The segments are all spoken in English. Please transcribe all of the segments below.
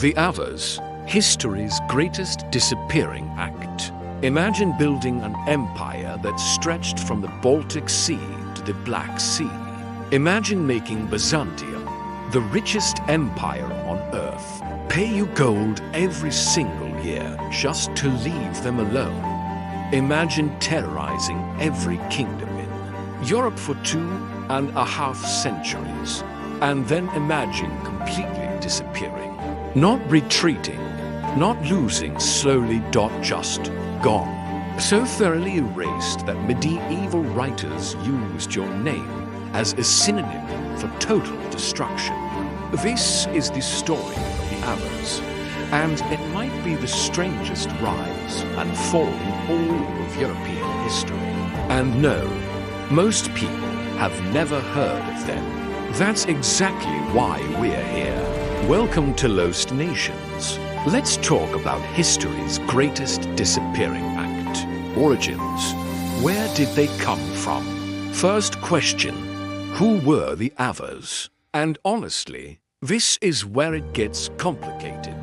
The Avars, history's greatest disappearing act. Imagine building an empire that stretched from the Baltic Sea to the Black Sea. Imagine making Byzantium the richest empire on earth. Pay you gold every single year just to leave them alone. Imagine terrorizing every kingdom in Europe for 2.5 centuries, and then imagine completely disappearing. Not retreating, not losing slowly, just gone. So thoroughly erased that medieval writers used your name as a synonym for total destruction. This is the story of the Avars, and it might be the strangest rise and fall in all of European history. And no, most people have never heard of them. That's exactly why we're here. Welcome to LostNations. Let's talk about history's greatest disappearing act. Origins. Where did they come from? First question, who were the Avars? And honestly, this is where it gets complicated.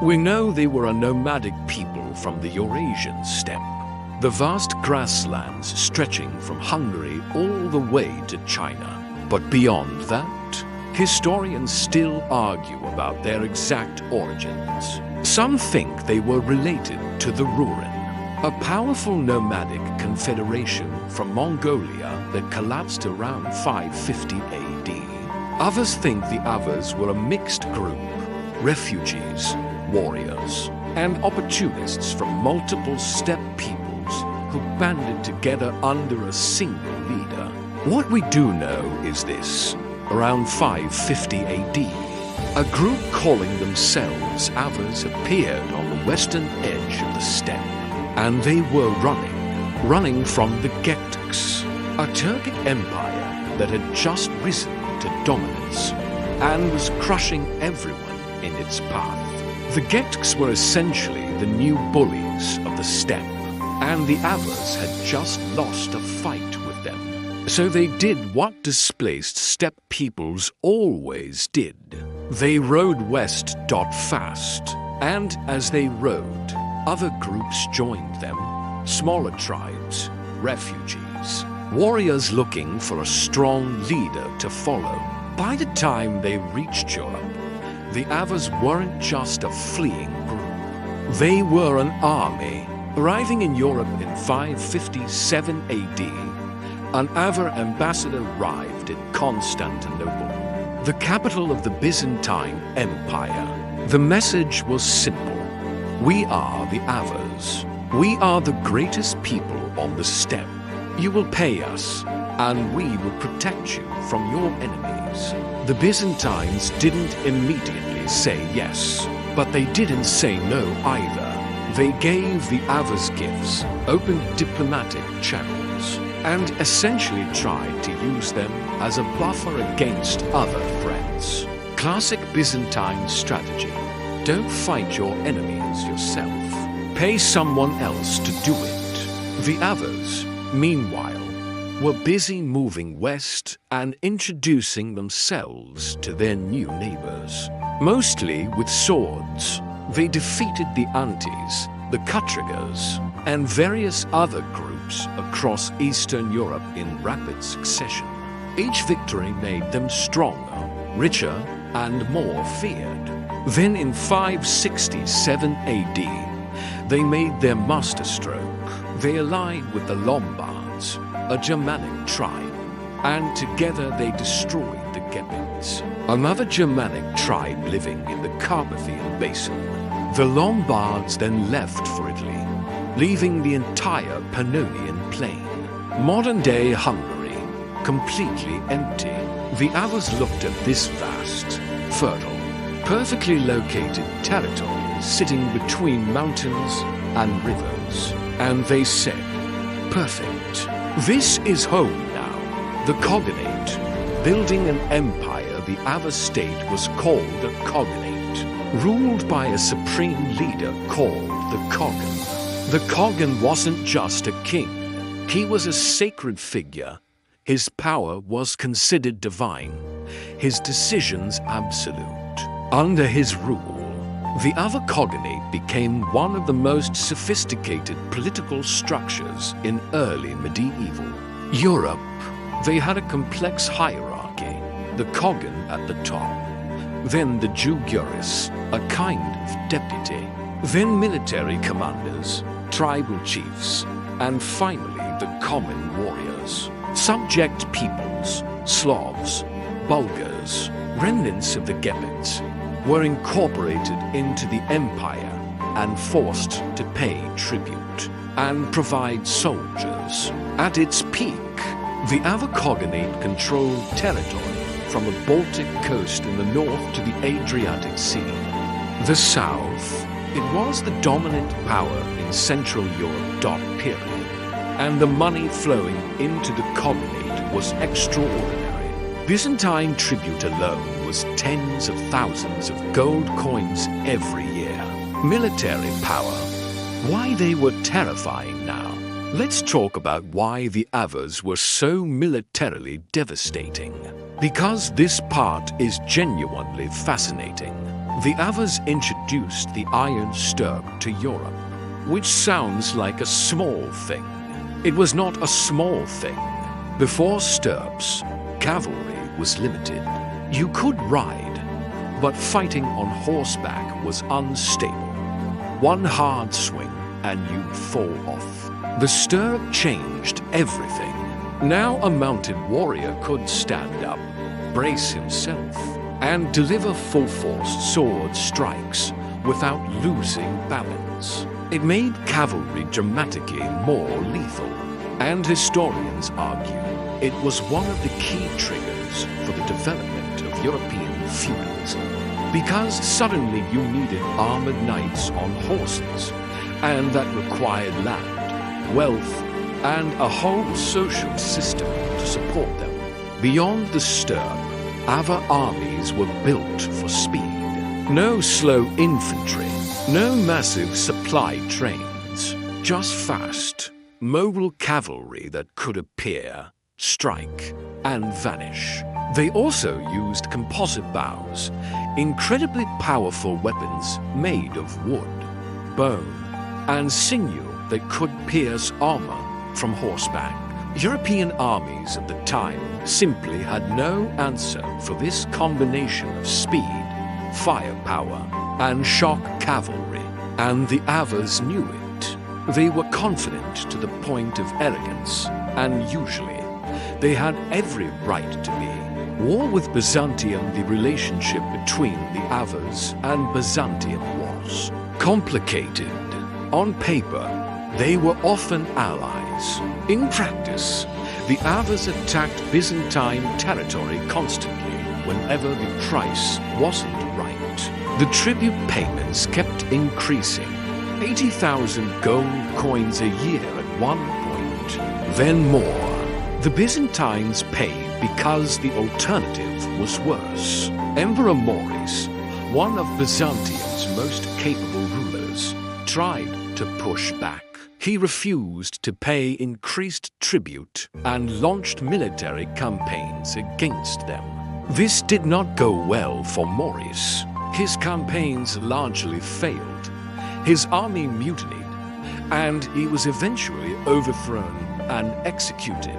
We know they were a nomadic people from the Eurasian steppe, the vast grasslands stretching from Hungary all the way to China. But beyond that, historians still argue about their exact origins. Some think they were related to the Ruren, a powerful nomadic confederation from Mongolia that collapsed around 550 AD. Others think the Avars were a mixed group, refugees, warriors, and opportunists from multiple steppe peoples who banded together under a single leader. What we do know is this: around 550 AD, a group calling themselves Avars appeared on the western edge of the steppe, and they were running from the Gektiks, a Turkic empire that had just risen to dominance and was crushing everyone in its path. The Gektiks were essentially the new bullies of the steppe, and the Avars had just lost a fight with them. So they did what displaced steppe peoples always did. They rode west fast, and as they rode, other groups joined them, smaller tribes, refugees, warriors looking for a strong leader to follow. By the time they reached Europe, the Avars weren't just a fleeing group. They were an army. Arriving in Europe in 557 AD, an Avar ambassador arrived at Constantinople, the capital of the Byzantine Empire. The message was simple: we are the Avars. We are the greatest people on the steppe. You will pay us, and we will protect you from your enemies. The Byzantines didn't immediately say yes, but they didn't say no either. They gave the Avars gifts, opened diplomatic channels, and essentially tried to use them as a buffer against other threats. Classic Byzantine strategy: don't fight your enemies yourself. Pay someone else to do it. The Avars, meanwhile, were busy moving west and introducing themselves to their new neighbors. Mostly with swords, they defeated the Antes, the Katrigas, and various other groups across Eastern Europe in rapid succession. Each victory made them stronger, richer, and more feared. Then in 567 AD, they made their masterstroke. They allied with the Lombards, a Germanic tribe, and together they destroyed the Gepids, another Germanic tribe living in the Carpathian Basin. The Lombards then left for Italy, leaving the entire Pannonian Plain, modern-day Hungary, completely empty. The Avars looked at this vast, fertile, perfectly located territory sitting between mountains and rivers, and they said, "Perfect. This is home now." The Cognate. Building an empire, the Avar state was called a Cognate, ruled by a supreme leader called the Koghan. The Koghan wasn't just a king. He was a sacred figure. His power was considered divine, his decisions absolute. Under his rule, The Avar Cognate became one of the most sophisticated political structures in early medieval Europe. They had a complex hierarchy, the Koghan at the top, then the Juguris, a kind of deputy, then military commanders, tribal chiefs, and finally the common warriors. Subject peoples, Slavs, Bulgars, remnants of the Gepids, were incorporated into the empire and forced to pay tribute and provide soldiers. At its peak, the Avar Cognate controlled territory from the Baltic coast in the north to the Adriatic Sea. The south, it was the dominant power in Central Europe. Period. And the money flowing into the Cognate was extraordinary. Byzantine tribute alone was tens of thousands of gold coins every year. Military power. Why they were terrifying now. Let's talk about why the Avars were so militarily devastating. Because this part is genuinely fascinating. The Avars introduced the iron stirp to Europe, which sounds like a small thing. It was not a small thing. Before stirps, cavalry was limited. You could ride, but fighting on horseback was unstable. One hard swing and you'd fall off. The stirrup changed everything. Now a mounted warrior could stand up, brace himself, and deliver full-force sword strikes without losing balance. It made cavalry dramatically more lethal, and historians argue it was one of the key triggers for the development of European feudalism. Because suddenly you needed armored knights on horses, and that required land, wealth, and a whole social system to support them. Beyond the stirp, Avar armies were built for speed. No slow infantry, no massive supply trains, just fast, mobile cavalry that could appear, strike, and vanish. They also used composite bows, incredibly powerful weapons made of wood, bone, and sinew that could pierce armor from horseback. European armies at the time simply had no answer for this combination of speed, firepower, and shock cavalry, and the Avars knew it. They were confident to the point of arrogance, and usually they had every right to be. War with Byzantium, the relationship between the Avars and Byzantium was complicated. On paper, they were often allies. In practice, the Avars attacked Byzantine territory constantly whenever the price wasn't right. The tribute payments kept increasing. 80,000 gold coins a year at one point, then more. The Byzantines paid because the alternative was worse. Emperor Maurice, one of Byzantium's most capable rulers, tried to push back. He refused to pay increased tribute and launched military campaigns against them. This did not go well for Maurice. His campaigns largely failed. His army mutinied, and he was eventually overthrown and executed,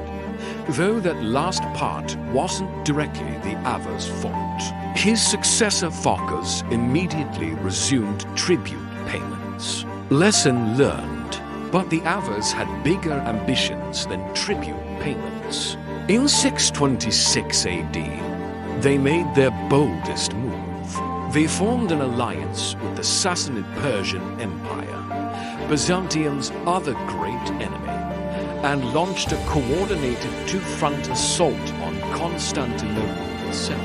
though that last part wasn't directly the Avars' fault. His successor Phocas immediately resumed tribute payments. Lesson learned, but the Avars had bigger ambitions than tribute payments. In 626 AD, they made their boldest move. They formed an alliance with the Sassanid Persian Empire, Byzantium's other great enemy, and launched a coordinated two-front assault on Constantinople itself.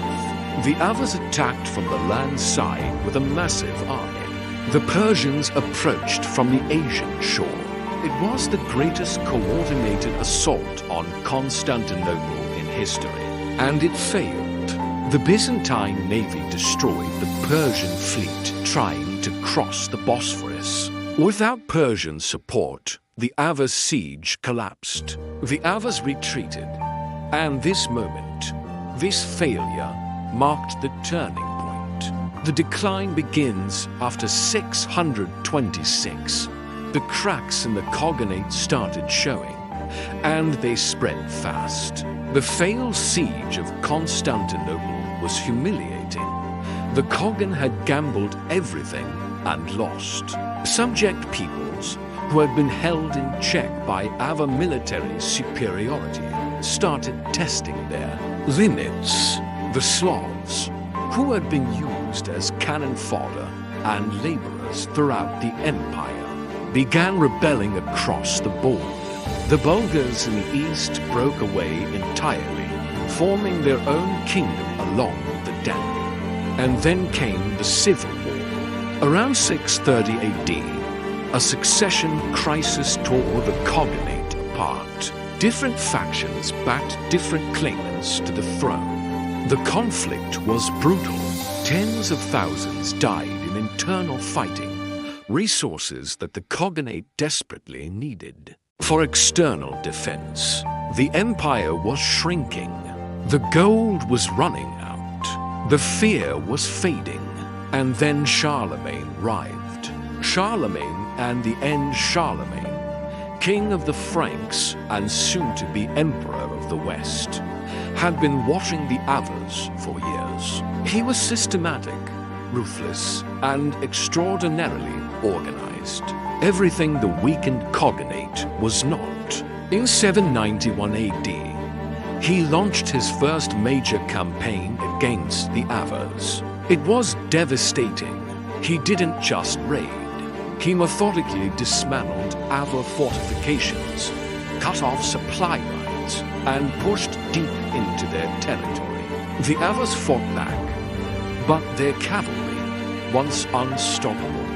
The Avars attacked from the land side with a massive army. The Persians approached from the Asian shore. It was the greatest coordinated assault on Constantinople in history, and it failed. The Byzantine navy destroyed the Persian fleet trying to cross the Bosphorus. Without Persian support, the Avars siege collapsed. The Avars retreated, and this moment, this failure, marked the turning point. The decline begins after 626. The cracks in the cogonate started showing, and they spread fast. The failed siege of Constantinople was humiliating. The Koghan had gambled everything and lost. Subject peoples, who had been held in check by Avar military superiority, started testing their limits. The Slavs, who had been used as cannon fodder and laborers throughout the empire, began rebelling across the board. The Bulgars in the east broke away entirely, forming their own kingdom along the Danube. And then came the Civil War. Around 630 AD, a succession crisis tore the Koghanate apart. Different factions backed different claimants to the throne. The conflict was brutal. Tens of thousands died in internal fighting, resources that the Koghanate desperately needed. For external defense, the empire was shrinking. The gold was running out. The fear was fading. And then Charlemagne arrived. Charlemagne and the end Charlemagne, king of the Franks and soon-to-be emperor of the West, had been watching the Avars for years. He was systematic, ruthless, and extraordinarily organized. Everything the weakened Koghanate was not. In 791 AD, he launched his first major campaign against the Avars. It was devastating. He didn't just raid. He methodically dismantled Avar fortifications, cut off supply lines, and pushed deep into their territory. The Avars fought back, but their cavalry, once unstoppable,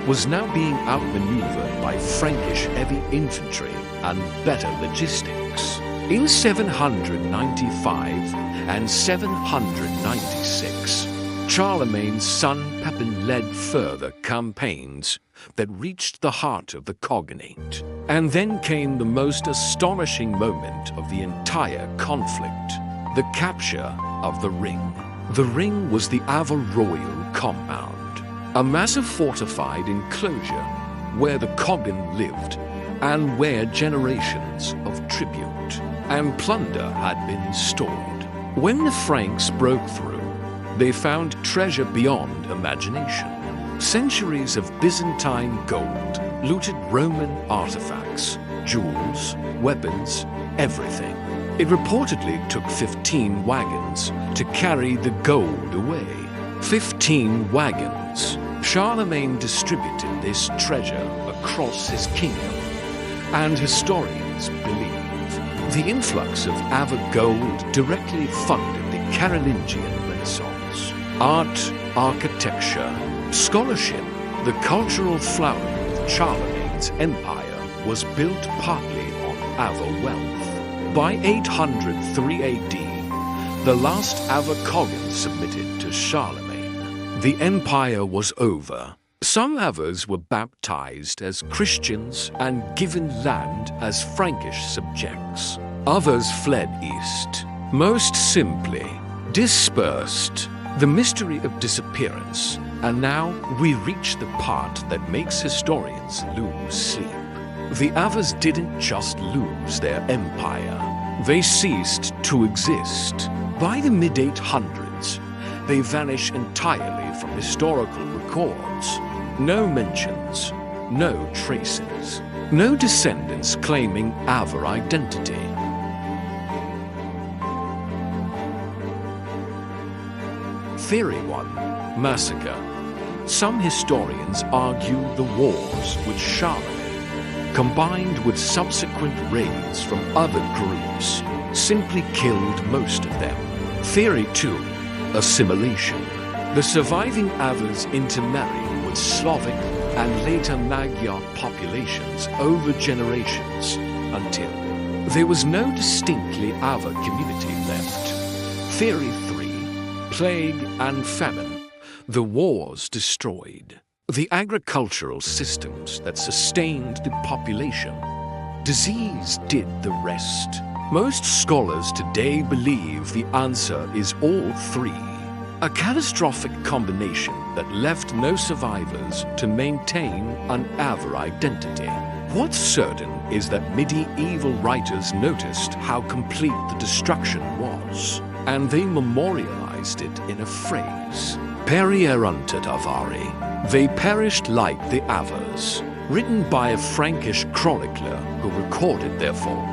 was now being outmaneuvered by Frankish heavy infantry and better logistics. In 795 and 796, Charlemagne's son Pepin led further campaigns that reached the heart of the Koghanate. And then came the most astonishing moment of the entire conflict, the capture of the Ring. The Ring was the Avar royal compound, a massive fortified enclosure where the Koghan lived and where generations of tribute and plunder had been stored. When the Franks broke through, they found treasure beyond imagination. Centuries of Byzantine gold, looted Roman artifacts, jewels, weapons, everything. It reportedly took 15 wagons to carry the gold away. 15 wagons. Charlemagne distributed this treasure across his kingdom, and historians believe the influx of Avar gold directly funded the Carolingian Renaissance. Art, architecture, scholarship, the cultural flowering of Charlemagne's empire was built partly on Avar wealth. By 803 AD, the last Avar Koghan submitted to Charlemagne. The empire was over. Some Avars were baptized as Christians and given land as Frankish subjects. Others fled east. Most simply, dispersed. The mystery of disappearance. And now we reach the part that makes historians lose sleep. The Avars didn't just lose their empire. They ceased to exist. By the mid-800s, they vanish entirely from historical records. No mentions, no traces, no descendants claiming Avar identity. Theory 1. Massacre. Some historians argue the wars with Charlemagne, combined with subsequent raids from other groups, simply killed most of them. Theory 2. Assimilation. The surviving Avars intermarried with Slavic and later Magyar populations over generations until there was no distinctly Avar community left. Theory 3. Plague and famine. The wars destroyed the agricultural systems that sustained the population. Disease did the rest. Most scholars today believe the answer is all three. A catastrophic combination that left no survivors to maintain an Avar identity. What's certain is that medieval writers noticed how complete the destruction was, and they memorialized it in a phrase. Perierunt Avari. They perished like the Avars. Written by a Frankish chronicler who recorded their fall,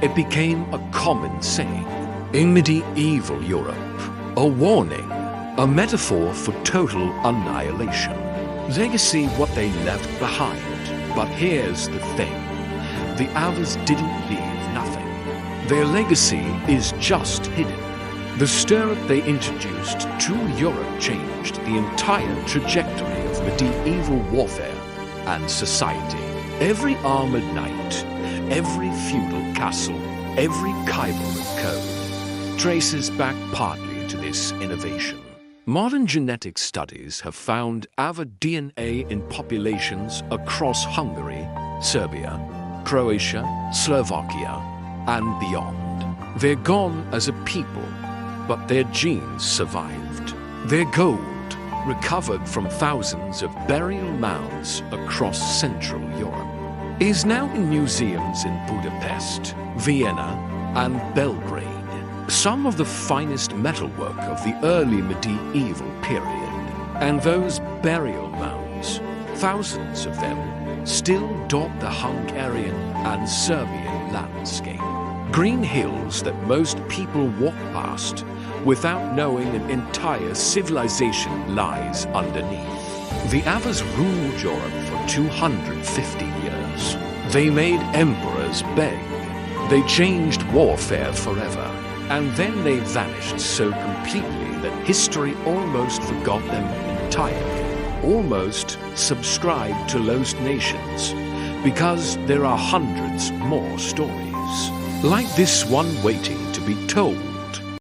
it became a common saying. In medieval Europe, a warning, a metaphor for total annihilation. Legacy what they left behind. But here's the thing. The Avars didn't leave nothing. Their legacy is just hidden. The stirrup they introduced to Europe changed the entire trajectory of medieval warfare and society. Every armored knight, every feudal castle, every chivalric code traces back partly to this innovation. Modern genetic studies have found Avar DNA in populations across Hungary, Serbia, Croatia, Slovakia, and beyond. They're gone as a people, but their genes survived. Their gold, recovered from thousands of burial mounds across Central Europe, is now in museums in Budapest, Vienna, and Belgrade. Some of the finest metalwork of the early medieval period, and those burial mounds, thousands of them, still dot the Hungarian and Serbian landscape. Green hills that most people walk past without knowing an entire civilization lies underneath. The Avars ruled Europe for 250 years. They made emperors beg. They changed warfare forever. And then they vanished so completely that history almost forgot them entirely. Almost subscribed to LostNations, because there are hundreds more stories, like this one waiting to be told